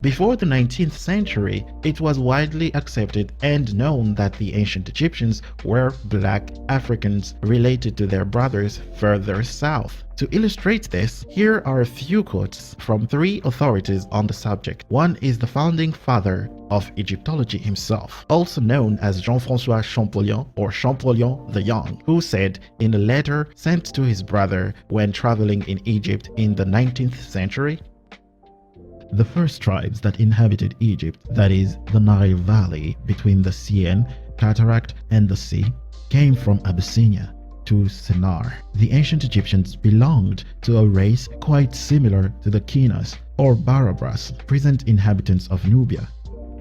Before the 19th century, it was widely accepted and known that the ancient Egyptians were black Africans related to their brothers further south. To illustrate this, here are a few quotes from three authorities on the subject. One is the founding father of Egyptology himself, also known as Jean-François Champollion or Champollion the Young, who said in a letter sent to his brother when traveling in Egypt in the 19th century, "The first tribes that inhabited Egypt, that is, the Nile Valley between the Seine, Cataract, and the sea, came from Abyssinia to Sennar. The ancient Egyptians belonged to a race quite similar to the Quinas or Barabras, present inhabitants of Nubia.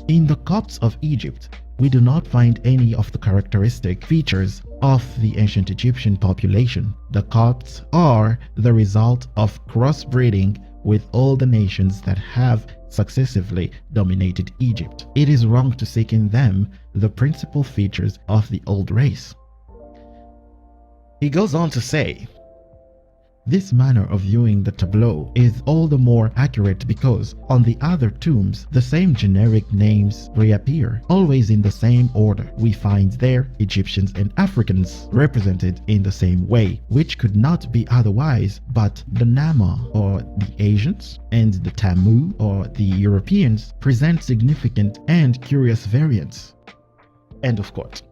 In the Copts of Egypt, we do not find any of the characteristic features of the ancient Egyptian population. The Copts are the result of crossbreeding with all the nations that have successively dominated Egypt. It is wrong to seek in them the principal features of the old race." He goes on to say, "This manner of viewing the tableau is all the more accurate because on the other tombs the same generic names reappear, always in the same order. We find there Egyptians and Africans represented in the same way, which could not be otherwise but the Nama or the Asians and the Tamu or the Europeans present significant and curious variants." End of quote.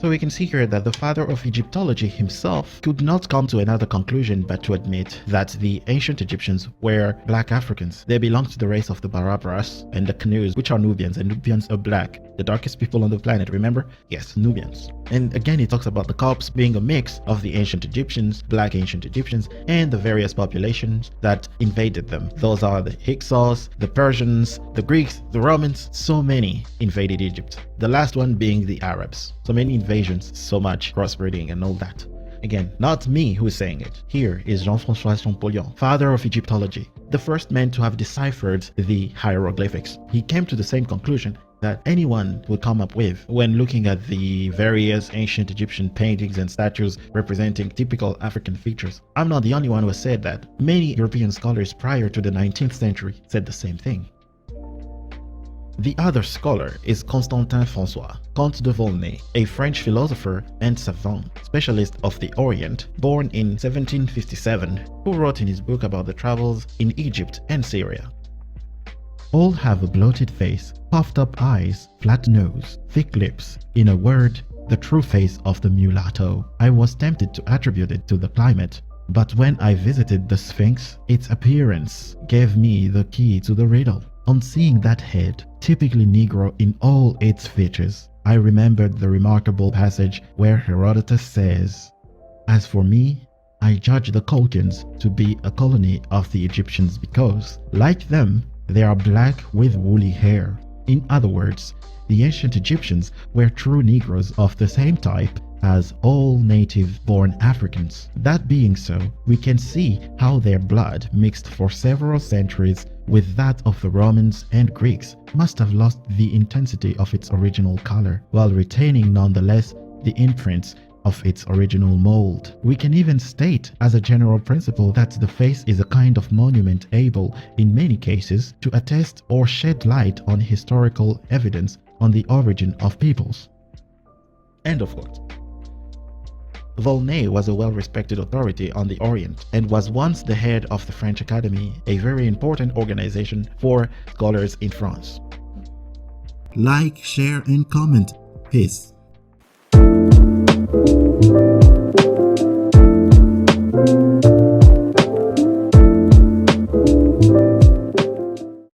So we can see here that the father of Egyptology himself could not come to another conclusion but to admit that the ancient Egyptians were black Africans. They belonged to the race of the Barabras and the Kanus, which are Nubians, and Nubians are black. The darkest people on the planet, remember? Yes, Nubians. And again, it talks about the Copts being a mix of the ancient Egyptians, black ancient Egyptians, and the various populations that invaded them. Those are the Hyksos, the Persians, the Greeks, the Romans, so many invaded Egypt. The last one being the Arabs. So many invasions, so much crossbreeding and all that. Again, not me who's saying it. Here is Jean-François Champollion, father of Egyptology, the first man to have deciphered the hieroglyphics. He came to the same conclusion that anyone would come up with when looking at the various ancient Egyptian paintings and statues representing typical African features. I'm not the only one who has said that. Many European scholars prior to the 19th century said the same thing. The other scholar is Constantin François, Comte de Volnay, a French philosopher and savant, specialist of the Orient, born in 1757, who wrote in his book about the travels in Egypt and Syria. "All have a bloated face, puffed up eyes, flat nose, thick lips, in a word, the true face of the mulatto. I was tempted to attribute it to the climate, but when I visited the Sphinx, its appearance gave me the key to the riddle. On seeing that head, typically Negro in all its features, I remembered the remarkable passage where Herodotus says, 'As for me, I judge the Colchians to be a colony of the Egyptians because, like them, they are black with woolly hair.' In other words, the ancient Egyptians were true Negroes of the same type as all native-born Africans. That being so, we can see how their blood, mixed for several centuries with that of the Romans and Greeks, must have lost the intensity of its original color, while retaining nonetheless the imprints of its original mold. We can even state as a general principle that the face is a kind of monument able, in many cases, to attest or shed light on historical evidence on the origin of peoples." End of quote. Volnay was a well-respected authority on the Orient and was once the head of the French Academy, a very important organization for scholars in France. Like, share, and comment. Peace.